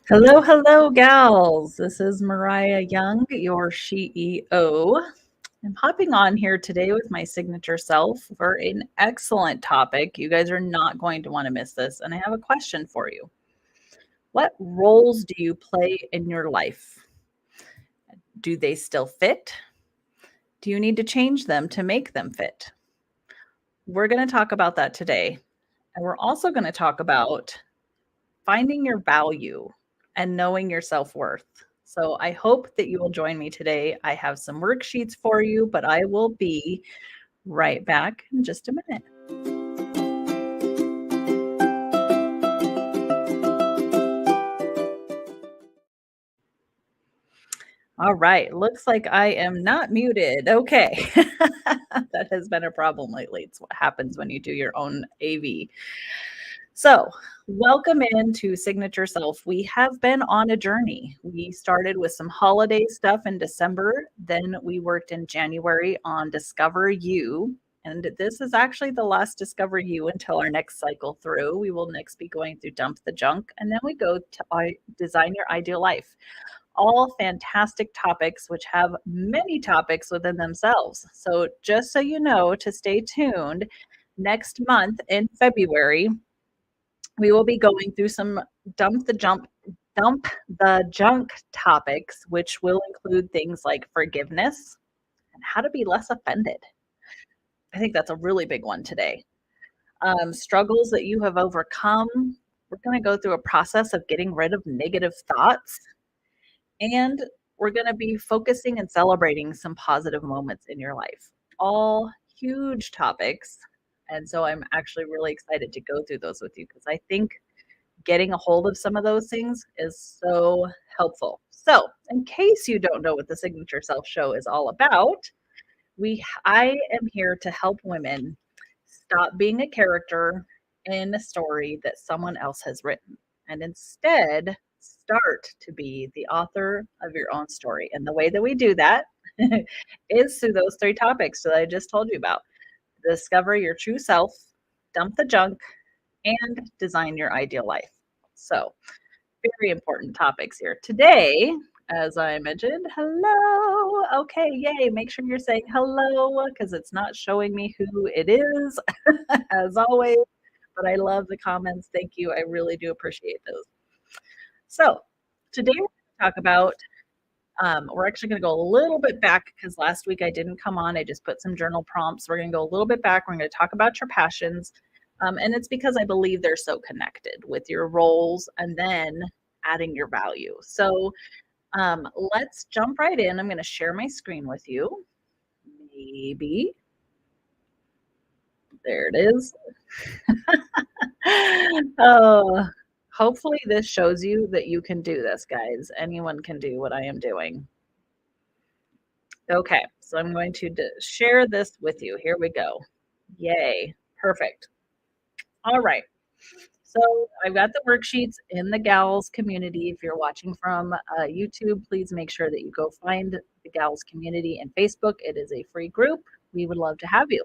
Hello, hello, gals. This is Mariah Young, your CEO. I'm hopping on here today with my signature self for an excellent topic. You guys are not going to want to miss this. And I have a question for you. What roles do you play in your life? Do they still fit? Do you need to change them to make them fit? We're going to talk about that today. And we're also going to talk about finding your value and knowing your self worth. So I hope that you will join me today. I have some worksheets for you, but I will be right back in just a minute. All right. Looks like I am not muted. Okay. That has been a problem lately. It's what happens when you do your own AV. So, welcome into Signature Self. We have been on a journey. We started with some holiday stuff in December. Then we worked in January on Discover You. And this is actually the last Discover You until our next cycle through. We will next be going through Dump the Junk. And then we go to Design Your Ideal Life. All fantastic topics, which have many topics within themselves. So, just so you know, to stay tuned, next month in February, we will be going through some dump the junk topics, which will include things like forgiveness and how to be less offended. I think that's a really big one today. Struggles that you have overcome. We're going to go through a process of getting rid of negative thoughts, and we're going to be focusing and celebrating some positive moments in your life. All huge topics. And so I'm actually really excited to go through those with you because I think getting a hold of some of those things is so helpful. So, in case you don't know what the Signature Self Show is all about, I am here to help women stop being a character in a story that someone else has written and instead start to be the author of your own story. And the way that we do that is through those three topics that I just told you about. Discover your true self, dump the junk, and design your ideal life. So, very important topics here. Today, as I mentioned, hello. Okay, yay. Make sure you're saying hello because it's not showing me who it is, as always. But I love the comments. Thank you. I really do appreciate those. So, today we're going to talk about we're actually going to go a little bit back because last week I didn't come on. I just put some journal prompts. We're going to go a little bit back. We're going to talk about your passions. And it's because I believe they're so connected with your roles and then adding your value. So let's jump right in. I'm going to share my screen with you. Maybe. There it is. Oh, hopefully this shows you that you can do this, guys. Anyone can do what I am doing. Okay, so I'm going to share this with you. Here we go. Yay. Perfect. All right. So I've got the worksheets in the gals community. If you're watching from YouTube, please make sure that you go find the gals community in Facebook. It is a free group. We would love to have you.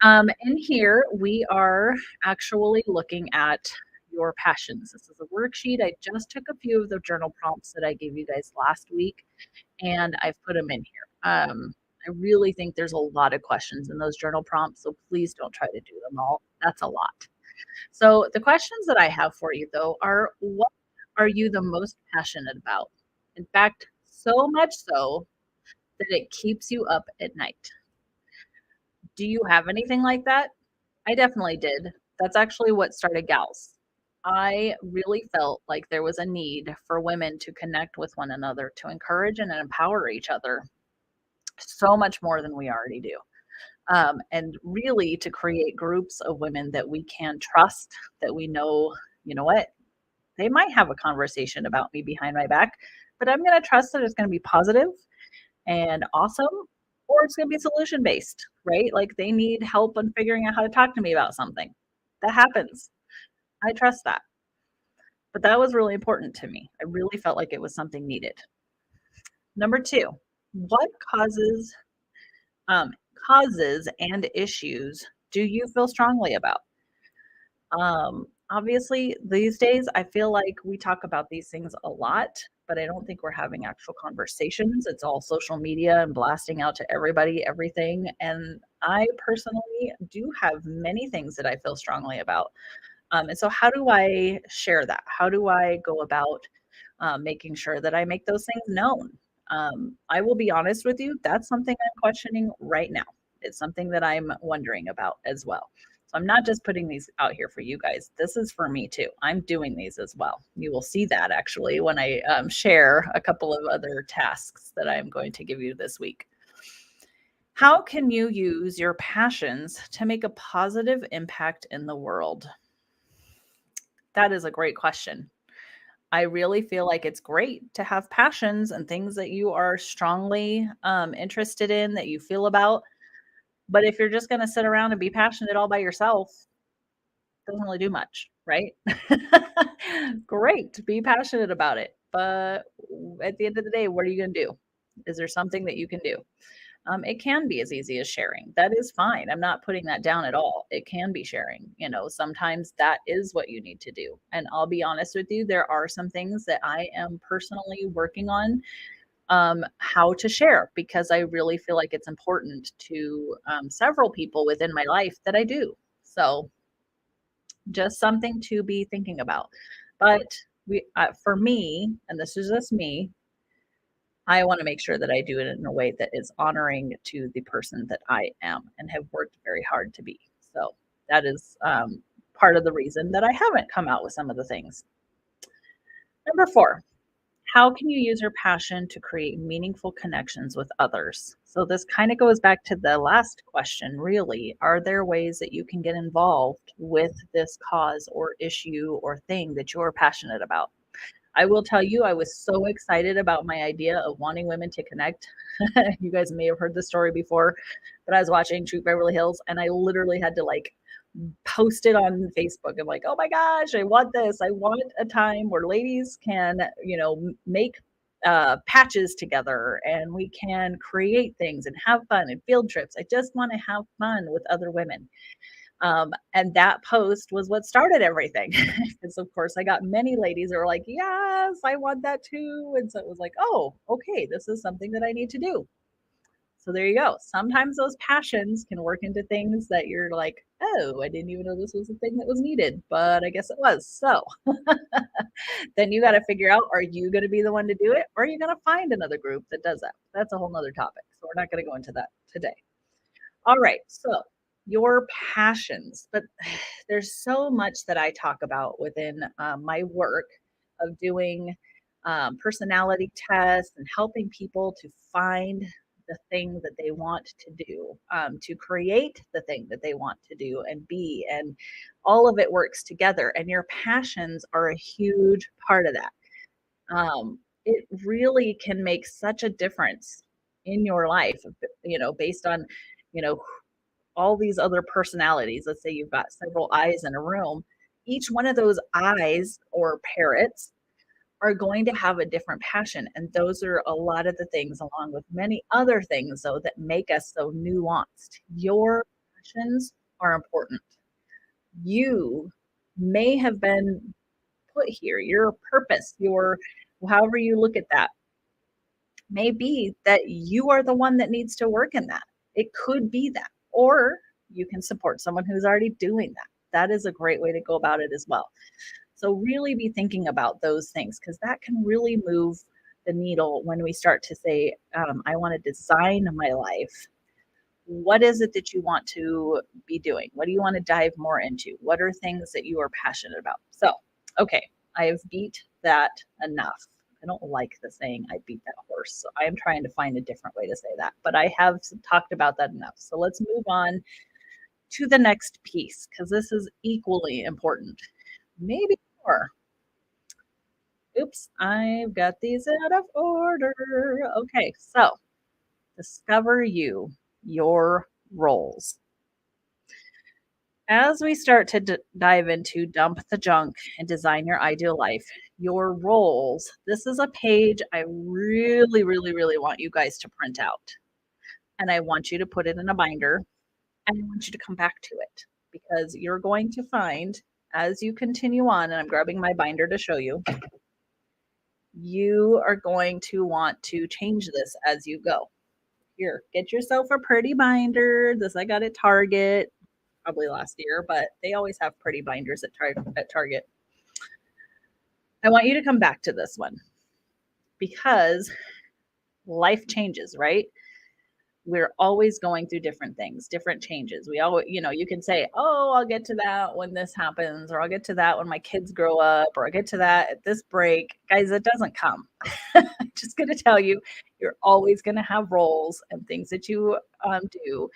In here, we are actually looking at your passions. This is a worksheet. I just took a few of the journal prompts that I gave you guys last week, and I've put them in here. I really think there's a lot of questions in those journal prompts, so please don't try to do them all. That's a lot. So the questions that I have for you, though, are what are you the most passionate about? In fact, so much so that it keeps you up at night. Do you have anything like that? I definitely did. That's actually what started Gals. I really felt like there was a need for women to connect with one another, to encourage and empower each other so much more than we already do. And really to create groups of women that we can trust, that we know, you know what, they might have a conversation about me behind my back, but I'm going to trust that it's going to be positive and awesome, or it's going to be solution based, right? Like they need help in figuring out how to talk to me about something. That happens. I trust that. But that was really important to me. I really felt like it was something needed. Number two, what um, causes and issues do you feel strongly about? Obviously, these days, I feel like we talk about these things a lot, but I don't think we're having actual conversations. It's all social media and blasting out to everybody, everything. And I personally do have many things that I feel strongly about. And so, how do I share that? How do I go about making sure that I make those things known? I will be honest with you, that's something I'm questioning right now. It's something that I'm wondering about as well. So, I'm not just putting these out here for you guys. This is for me too. I'm doing these as well. You will see that actually when I share a couple of other tasks that I'm going to give you this week. How can you use your passions to make a positive impact in the world? That is a great question. I really feel like it's great to have passions and things that you are strongly interested in, that you feel about. But if you're just going to sit around and be passionate all by yourself, it doesn't really do much, right? Great, be passionate about it. But at the end of the day, what are you going to do? Is there something that you can do? It can be as easy as sharing. That is fine. I'm not putting that down at all. It can be sharing. Sometimes that is what you need to do. And I'll be honest with you, there are some things that I am personally working on how to share because I really feel like it's important to several people within my life that I do. So just something to be thinking about. But for me, and this is just me, I wanna make sure that I do it in a way that is honoring to the person that I am and have worked very hard to be. So, that is, part of the reason that I haven't come out with some of the things. Number 4, how can you use your passion to create meaningful connections with others? So, this kinda goes back to the last question, really. Are there ways that you can get involved with this cause or issue or thing that you're passionate about? I will tell you, I was so excited about my idea of wanting women to connect. You guys may have heard the story before, but I was watching Troop Beverly Hills and I literally had to like post it on Facebook. I'm like, oh my gosh, I want this. I want a time where ladies can, make patches together and we can create things and have fun and field trips. I just want to have fun with other women. And that post was what started everything. Because of course I got many ladies that were like, yes, I want that too. And so it was like, oh, okay, this is something that I need to do. So there you go. Sometimes those passions can work into things that you're like, oh, I didn't even know this was a thing that was needed, but I guess it was. So then you got to figure out, are you going to be the one to do it? Or are you going to find another group that does that? That's a whole nother topic. So we're not going to go into that today. All right. So your passions, but there's so much that I talk about within my work of doing personality tests and helping people to find the thing that they want to do, to create the thing that they want to do and be. And all of it works together. And your passions are a huge part of that. It really can make such a difference in your life, based on, you know, all these other personalities. Let's say you've got several eyes in a room. Each one of those eyes or parrots are going to have a different passion. And those are a lot of the things, along with many other things, though, that make us so nuanced. Your passions are important. You may have been put here, your purpose, your however you look at that, may be that you are the one that needs to work in that. It could be that. Or you can support someone who's already doing that. That is a great way to go about it as well. So, really be thinking about those things because that can really move the needle when we start to say, I want to design my life. What is it that you want to be doing? What do you want to dive more into? What are things that you are passionate about? So, okay, I have beat that enough. I don't like the saying I beat that horse. So I am trying to find a different way to say that, but I have talked about that enough. So let's move on to the next piece because this is equally important. Maybe more. Oops, I've got these out of order. Okay, so discover you, your roles. As we start to dive into dump the junk and design your ideal life, your roles, this is a page I really, really, really want you guys to print out. And I want you to put it in a binder and I want you to come back to it because you're going to find as you continue on, and I'm grabbing my binder to show you, you are going to want to change this as you go. Here, get yourself a pretty binder. This I got at Target probably last year, but they always have pretty binders at Target. I want you to come back to this one because life changes, right? We're always going through different things, different changes. We always, you can say, oh, I'll get to that when this happens, or I'll get to that when my kids grow up, or I'll get to that at this break. Guys, it doesn't come. I'm just going to tell you, you're always going to have roles and things that you do.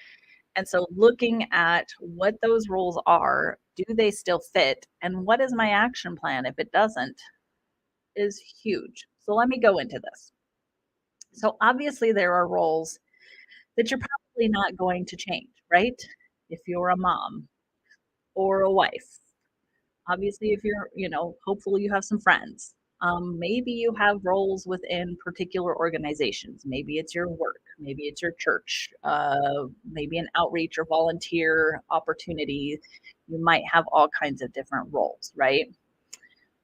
And so looking at what those roles are, do they still fit? And what is my action plan if it doesn't, is huge. So let me go into this. So obviously, there are roles that you're probably not going to change, right? If you're a mom or a wife, obviously, if you're, hopefully you have some friends. Maybe you have roles within particular organizations. Maybe it's your work, maybe it's your church, maybe an outreach or volunteer opportunity. You might have all kinds of different roles, right?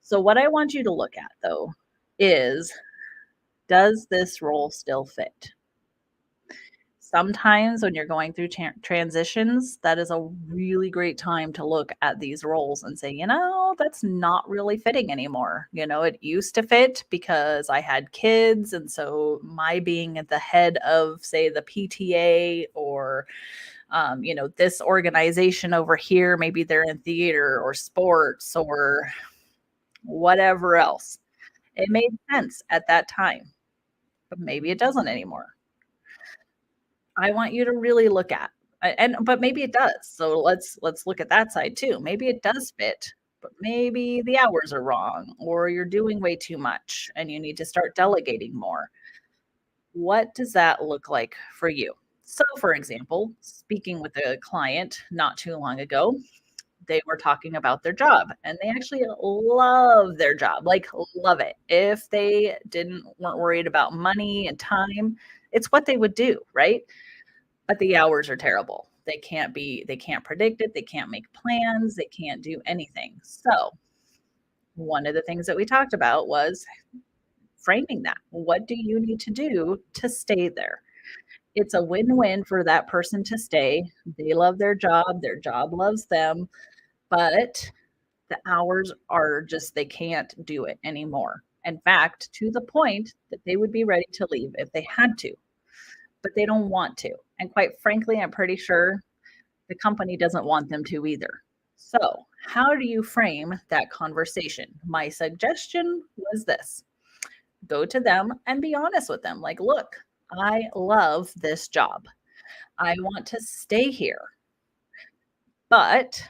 So, what I want you to look at though is, does this role still fit? Sometimes when you're going through transitions, that is a really great time to look at these roles and say, that's not really fitting anymore. It used to fit because I had kids. And so my being at the head of, say, the PTA or, this organization over here, maybe they're in theater or sports or whatever else. It made sense at that time, but maybe it doesn't anymore. I want you to really look at but maybe it does. So let's look at that side too. Maybe it does fit, but maybe the hours are wrong or you're doing way too much and you need to start delegating more. What does that look like for you? So for example, speaking with a client not too long ago, they were talking about their job and they actually love their job, like love it. If they weren't worried about money and time, it's what they would do, right? But the hours are terrible. They can't predict it, they can't make plans, they can't do anything. So, one of the things that we talked about was framing that. What do you need to do to stay there? It's a win-win for that person to stay. They love their job loves them, but the hours are just they can't do it anymore. In fact, to the point that they would be ready to leave if they had to, but they don't want to. And quite frankly, I'm pretty sure the company doesn't want them to either. So, how do you frame that conversation? My suggestion was this: go to them and be honest with them. Like, look, I love this job. I want to stay here, but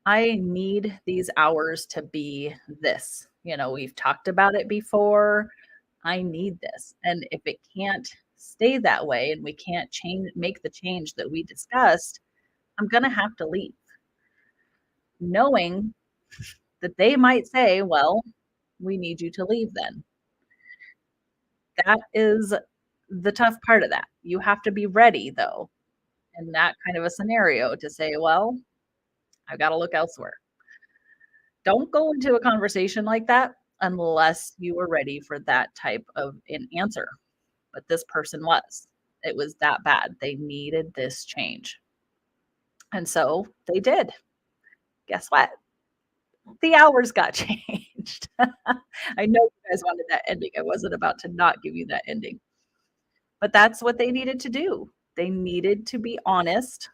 I need these hours to be this. We've talked about it before. I need this. And if it can't stay that way and we can't make the change that we discussed, I'm going to have to leave, knowing that they might say, well, we need you to leave then. That is the tough part of that. You have to be ready, though, in that kind of a scenario to say, well, I've got to look elsewhere. Don't go into a conversation like that unless you were ready for that type of an answer. But this person was. It was that bad. They needed this change. And so they did. Guess what? The hours got changed. I know you guys wanted that ending. I wasn't about to not give you that ending. But that's what they needed to do. They needed to be honest.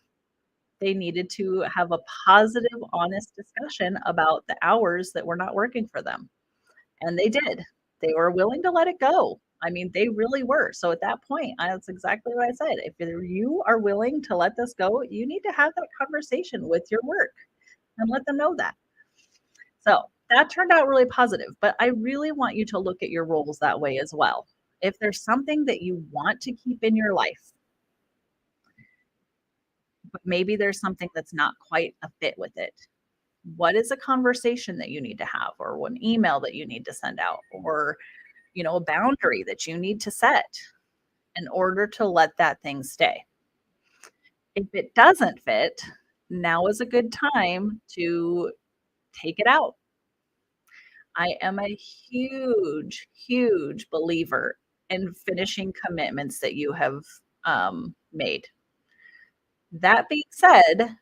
They needed to have a positive, honest discussion about the hours that were not working for them. And they did. They were willing to let it go. I mean, they really were. So at that point, that's exactly what I said. If you are willing to let this go, you need to have that conversation with your work and let them know that. So that turned out really positive, but I really want you to look at your roles that way as well. If there's something that you want to keep in your life, but maybe there's something that's not quite a fit with it, what is a conversation that you need to have, or one email that you need to send out, or a boundary that you need to set in order to let that thing stay? If it doesn't fit, now is a good time to take it out. I am a huge, huge believer in finishing commitments that you have made. That being said,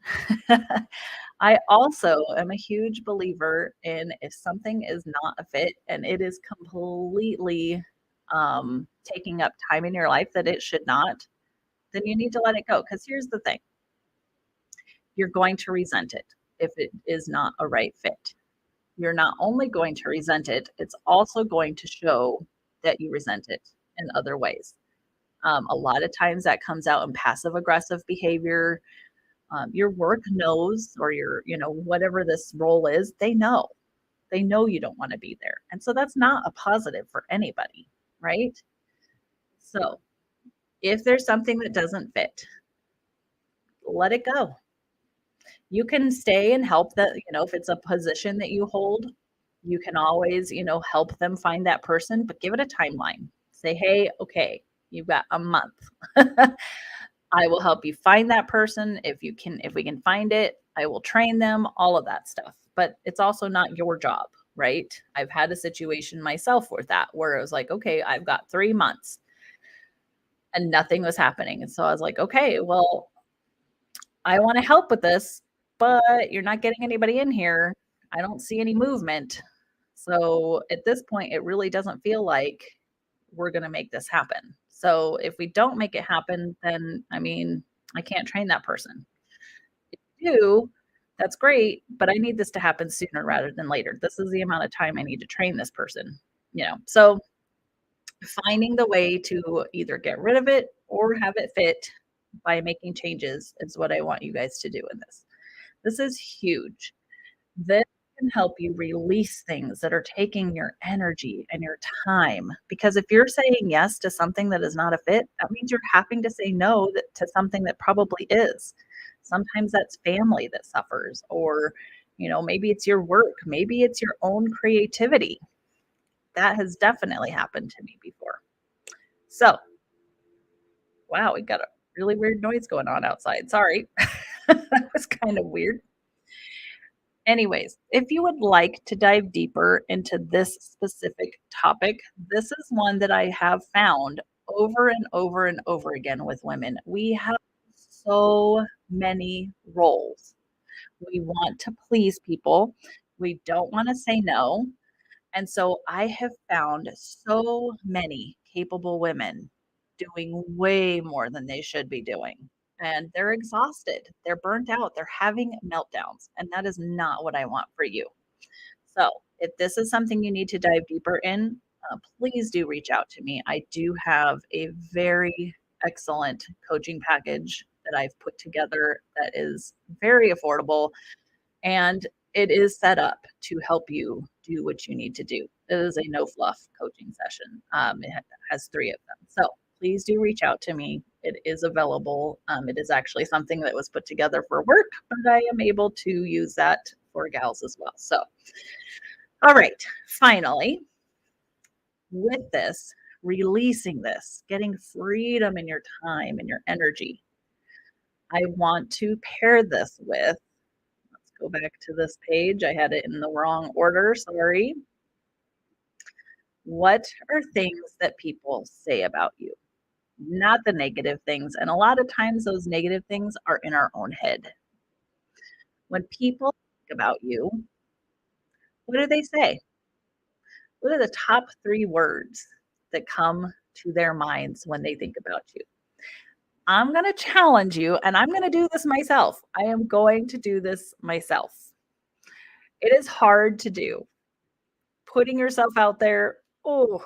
I also am a huge believer in if something is not a fit and it is completely taking up time in your life that it should not, then you need to let it go. Because here's the thing, you're going to resent it if it is not a right fit. You're not only going to resent it, it's also going to show that you resent it in other ways. A lot of times that comes out in passive aggressive behavior. Your work knows, or whatever this role is, they know you don't want to be there. And so that's not a positive for anybody, right? So if there's something that doesn't fit, let it go. You can stay and help that, if it's a position that you hold, you can always, help them find that person, but give it a timeline. Say, hey, okay, you've got a month. I will help you find that person. If we can find it, I will train them, all of that stuff. But it's also not your job, right? I've had a situation myself with that where it was like, okay, I've got 3 months and nothing was happening. And so I was like, okay, well, I want to help with this, but you're not getting anybody in here. I don't see any movement. So at this point, it really doesn't feel like we're going to make this happen. So if we don't make it happen, then I mean, I can't train that person. If you do, that's great, but I need this to happen sooner rather than later. This is the amount of time I need to train this person. So finding the way to either get rid of it or have it fit by making changes is what I want you guys to do in this. This is huge. This can help you release things that are taking your energy and your time. Because if you're saying yes to something that is not a fit, that means you're having to say no to something that probably is. Sometimes that's family that suffers, or, maybe it's your work, maybe it's your own creativity. That has definitely happened to me before. So, wow, we got a really weird noise going on outside. Sorry. That was kind of weird. Anyways, if you would like to dive deeper into this specific topic, this is one that I have found over and over and over again with women. We have so many roles. We want to please people. We don't want to say no. And so I have found so many capable women doing way more than they should be doing. And they're exhausted, they're burnt out, they're having meltdowns. And that is not what I want for you. So if this is something you need to dive deeper in, please do reach out to me. I do have a very excellent coaching package that I've put together that is very affordable, and it is set up to help you do what you need to do. It is a no fluff coaching session. It has 3 of them. So please do reach out to me. It is available. It is actually something that was put together for work, but I am able to use that for gals as well. So, all right, finally, with this, releasing this, getting freedom in your time and your energy, I want to pair this with, go back to this page. I had it in the wrong order. Sorry. What are things that people say about you? Not the negative things. And a lot of times, those negative things are in our own head. When people think about you, what do they say? What are the top 3 words that come to their minds when they think about you? I'm going to challenge you, and I'm going to do this myself. I am going to do this myself. It is hard to do. Putting yourself out there, oh,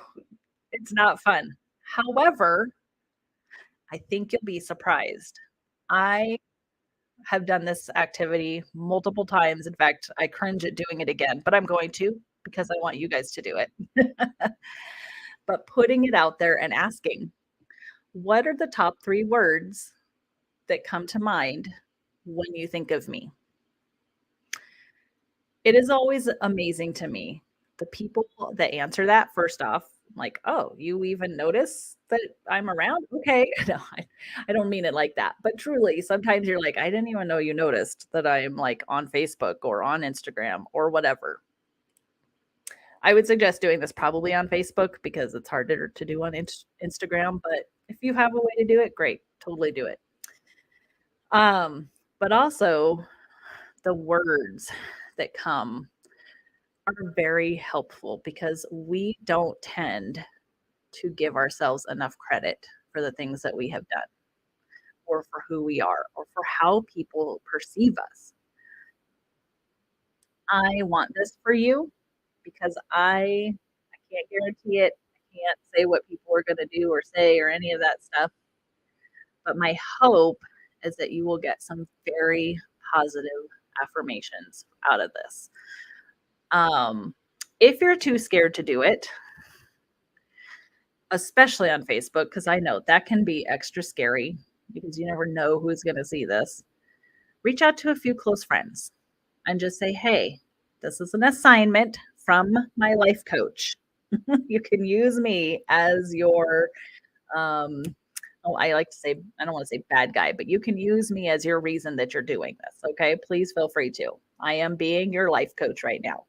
it's not fun. However, I think you'll be surprised. I have done this activity multiple times. In fact, I cringe at doing it again, but I'm going to because I want you guys to do it. But putting it out there and asking, what are the top 3 words that come to mind when you think of me? It is always amazing to me. The people that answer that, first off, Like, "Oh, you even notice that I'm around? Okay." No, I don't mean it like that, but truly, sometimes you're like, "I didn't even know you noticed that I'm, like, on Facebook or on Instagram or whatever." I would suggest doing this probably on Facebook because it's harder to do on Instagram, but if you have a way to do it, great, totally do it. Um, but also the words that come are very helpful because we don't tend to give ourselves enough credit for the things that we have done or for who we are or for how people perceive us. I want this for you because I can't guarantee it. I can't say what people are gonna do or say or any of that stuff, but my hope is that you will get some very positive affirmations out of this. Um, if you're too scared to do it, especially on Facebook, because I know that can be extra scary because you never know who's gonna see this. Reach out to a few close friends and just say, "Hey, this is an assignment from my life coach. You can use me as your, um, oh, I like to say, I don't want to say bad guy, but you can use me as your reason that you're doing this. Okay. Please feel free to. I am being your life coach right now.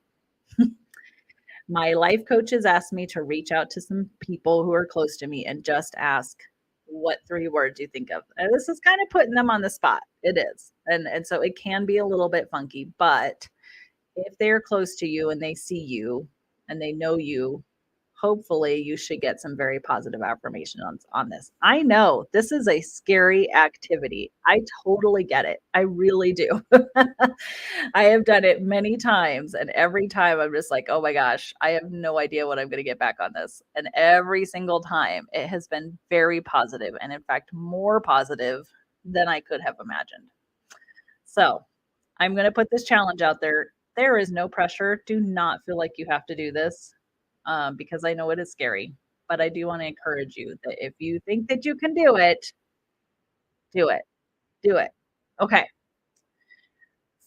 My life coaches asked me to reach out to some people who are close to me and just ask, what three words you think of. And this is kind of putting them on the spot. It is. And so it can be a little bit funky, but if they're close to you and they see you and they know you, hopefully you should get some very positive affirmation on this. I know this is a scary activity. I totally get it. I really do. I have done it many times, and every time I'm just like, oh my gosh, I have no idea what I'm going to get back on this. And every single time it has been very positive, and in fact, more positive than I could have imagined. So I'm going to put this challenge out there. There is no pressure. Do not feel like you have to do this because I know it is scary. But I do want to encourage you that if you think that you can do it, do it. Do it. Okay.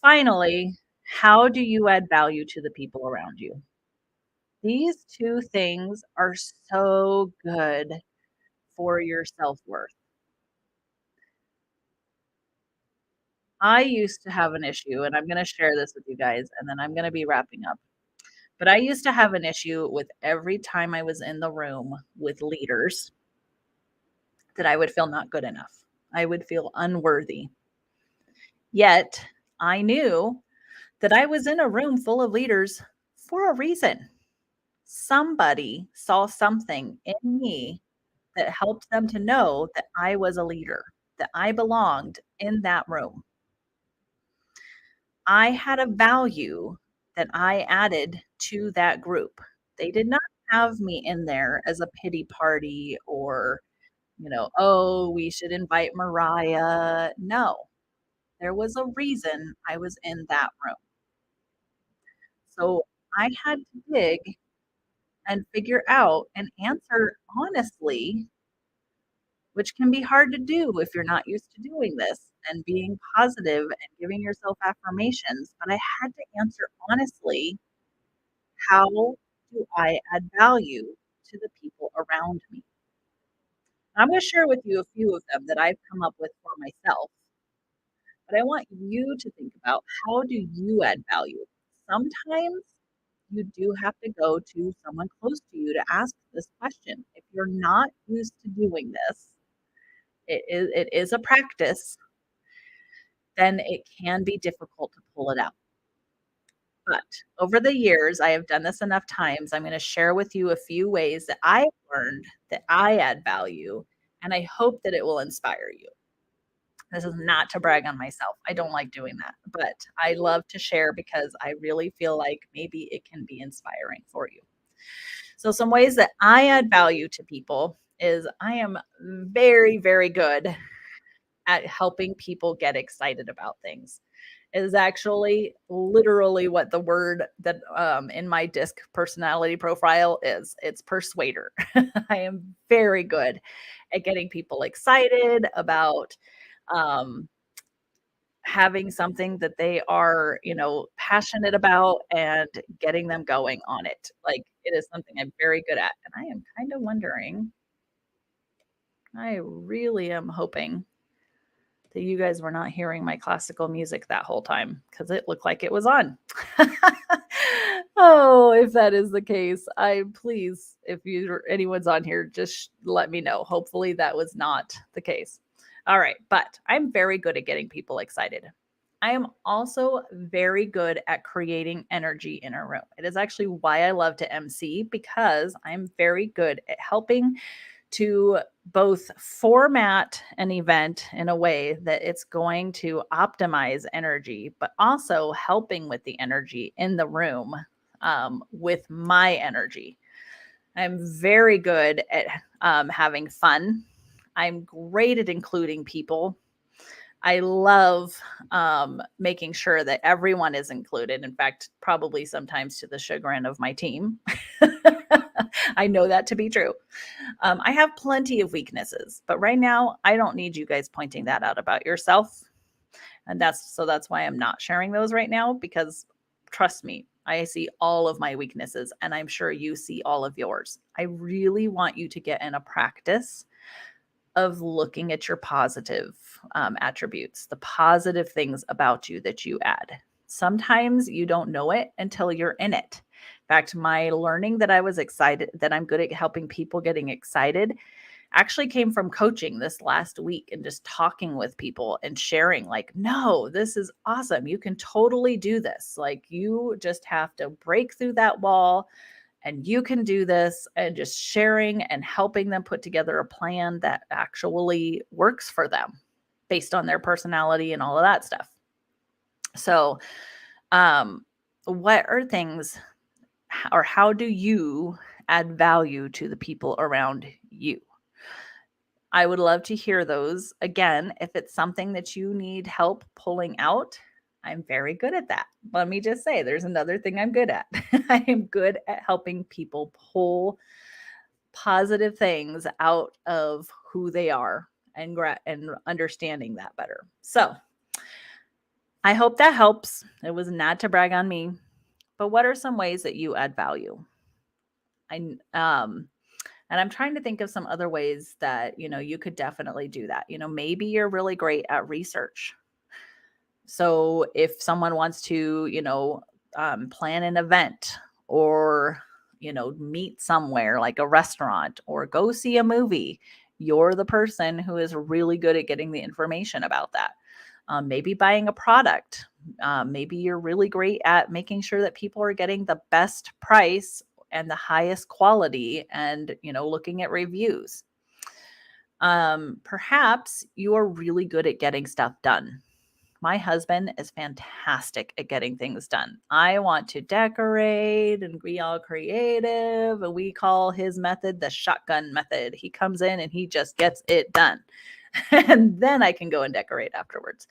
Finally, how do you add value to the people around you? These two things are so good for your self worth. I used to have an issue, and I'm going to share this with you guys, and then I'm going to be wrapping up. But I used to have an issue with every time I was in the room with leaders that I would feel not good enough. I would feel unworthy. Yet I knew that I was in a room full of leaders for a reason. Somebody saw something in me that helped them to know that I was a leader, that I belonged in that room. I had a value that I added to that group. They did not have me in there as a pity party or, oh, we should invite Mariah. No, there was a reason I was in that room. So I had to dig and figure out and answer honestly, which can be hard to do if you're not used to doing this and being positive and giving yourself affirmations. But I had to answer honestly, how do I add value to the people around me? I'm going to share with you a few of them that I've come up with for myself, but I want you to think about, how do you add value? Sometimes you do have to go to someone close to you to ask this question. If you're not used to doing this, it is a practice, then it can be difficult to pull it out. But over the years, I have done this enough times. I'm going to share with you a few ways that I learned that I add value, and I hope that it will inspire you. This is not to brag on myself. I don't like doing that, but I love to share because I really feel like maybe it can be inspiring for you. So, some ways that I add value to people is I am very, very good at helping people get excited about things. It is actually literally what the word that in my disc personality profile is. It's persuader. I am very good at getting people excited about um, having something that they are, passionate about and getting them going on it. Like, it is something I'm very good at, and I am kind of wondering, I really am hoping that you guys were not hearing my classical music that whole time because it looked like it was on. Oh, if that is the case, I please, if you anyone's on here, just let me know. Hopefully that was not the case. All right, but I'm very good at getting people excited. I am also very good at creating energy in a room. It is actually why I love to MC because I'm very good at helping to both format an event in a way that it's going to optimize energy, but also helping with the energy in the room with my energy. I'm very good at having fun. I'm great at including people. I love making sure that everyone is included. In fact, probably sometimes to the chagrin of my team. I know that to be true. I have plenty of weaknesses, but right now I don't need you guys pointing that out about yourself. And that's why I'm not sharing those right now because trust me, I see all of my weaknesses and I'm sure you see all of yours. I really want you to get in a practice of looking at your positive attributes, the positive things about you that you add. Sometimes you don't know it until you're in it. In fact, my learning that I was excited, that I'm good at helping people getting excited, actually came from coaching this last week and just talking with people and sharing, like, no, this is awesome. You can totally do this. Like, you just have to break through that wall and you can do this, and just sharing and helping them put together a plan that actually works for them based on their personality and all of that stuff. So, um, what are things, or how do you add value to the people around you? I would love to hear those. Again, if it's something that you need help pulling out, I'm very good at that. Let me just say, there's another thing I'm good at. I am good at helping people pull positive things out of who they are and understanding that better. So, I hope that helps. It was not to brag on me, but what are some ways that you add value? I And I'm trying to think of some other ways that, you could definitely do that. Maybe you're really great at research. So if someone wants to, plan an event or, meet somewhere like a restaurant or go see a movie, you're the person who is really good at getting the information about that. Maybe buying a product. Maybe you're really great at making sure that people are getting the best price and the highest quality and, looking at reviews. Perhaps you are really good at getting stuff done. My husband is fantastic at getting things done. I want to decorate and be all creative, and we call his method the shotgun method. He comes in and he just gets it done. And then I can go and decorate afterwards.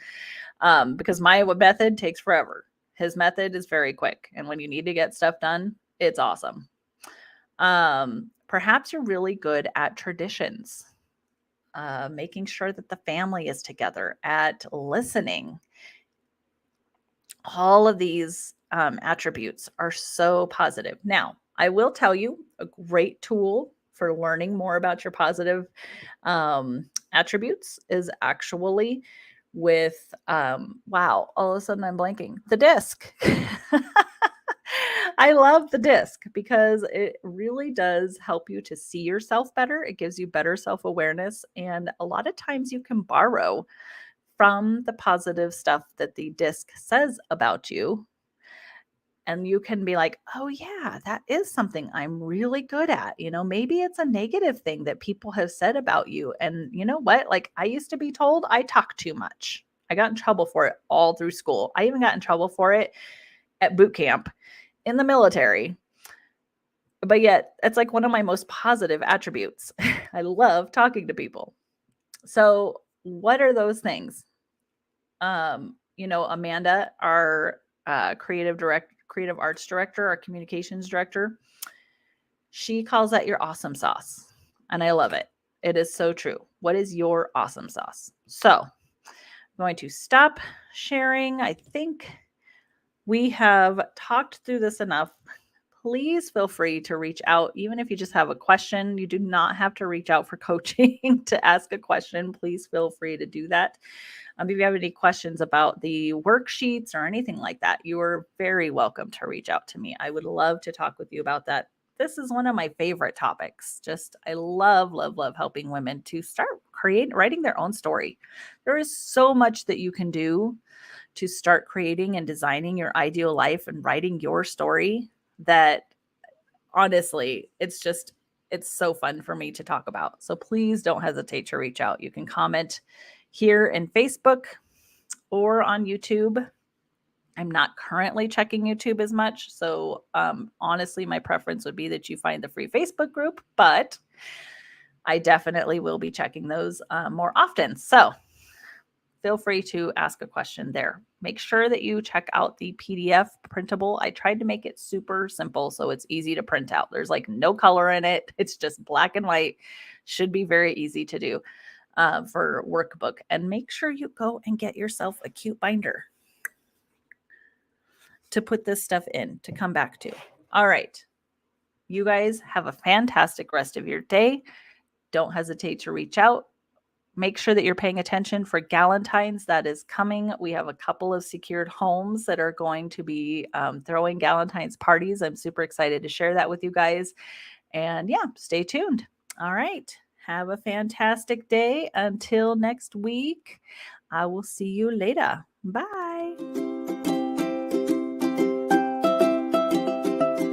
Because my method takes forever. His method is very quick. And when you need to get stuff done, it's awesome. Perhaps you're really good at traditions, making sure that the family is together, at listening. All of these attributes are so positive. Now, I will tell you a great tool for learning more about your positive attributes is actually with, wow, all of a sudden I'm blanking, the disc. I love the disc because it really does help you to see yourself better. It gives you better self awareness. And a lot of times you can borrow from the positive stuff that the disc says about you. And you can be like, oh, yeah, that is something I'm really good at. Maybe it's a negative thing that people have said about you. And you know what? Like, I used to be told I talk too much. I got in trouble for it all through school. I even got in trouble for it at boot camp in the military. But yet, it's like one of my most positive attributes. I love talking to people. So, what are those things? Amanda, our creative arts director, our communications director, she calls that your awesome sauce. And I love it. It is so true. What is your awesome sauce? So, I'm going to stop sharing. I think we have talked through this enough. Please feel free to reach out, even if you just have a question. You do not have to reach out for coaching to ask a question. Please feel free to do that. If you have any questions about the worksheets or anything like that, you are very welcome to reach out to me. I would love to talk with you about that. This is one of my favorite topics. Just, I love, love, love helping women to start writing their own story. There is so much that you can do to start creating and designing your ideal life and writing your story that honestly, it's so fun for me to talk about. So please don't hesitate to reach out. You can comment here in Facebook or on YouTube. I'm not currently checking YouTube as much. So honestly, my preference would be that you find the free Facebook group, but I definitely will be checking those more often. So feel free to ask a question there. Make sure that you check out the PDF printable. I tried to make it super simple so it's easy to print out. There's like no color in it. It's just black and white. Should be very easy to do for workbook. And make sure you go and get yourself a cute binder to put this stuff in to come back to. All right. You guys have a fantastic rest of your day. Don't hesitate to reach out. Make sure that you're paying attention for Galentine's that is coming. We have a couple of secured homes that are going to be throwing Galentine's parties. I'm super excited to share that with you guys. And yeah, stay tuned. All right. Have a fantastic day. Until next week, I will see you later. Bye.